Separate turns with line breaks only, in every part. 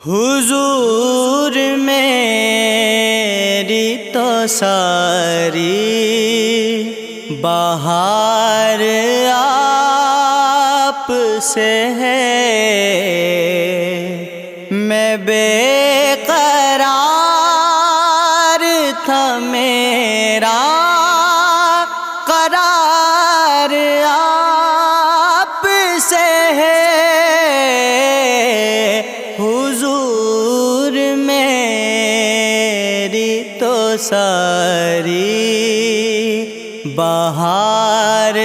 حضور میری تو ساری بہار آپ سے ہے، میں بے قرار تھا میرا قرار آپ سے ہے۔ حضور میری تو ساری بہار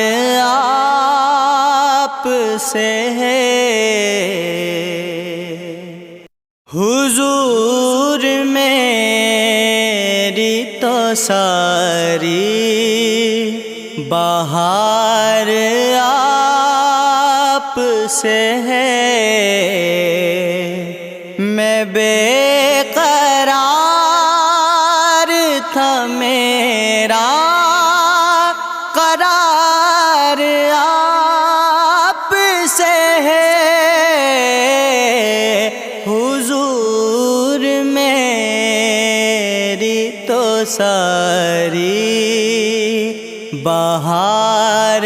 آپ سے ہے۔ حضور میری تو ساری بہار آپ سے ہے، میں بے قرار تھا میرا قرار آپ سے ہے۔ حضور میری تو ساری بہار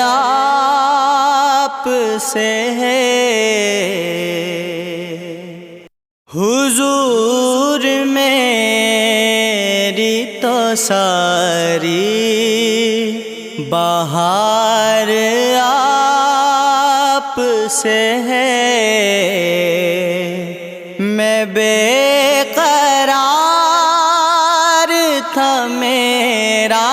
آپ سے ہے۔ حضور میری تو ساری بہار آپ سے ہے، میں بے قرار تھا میرا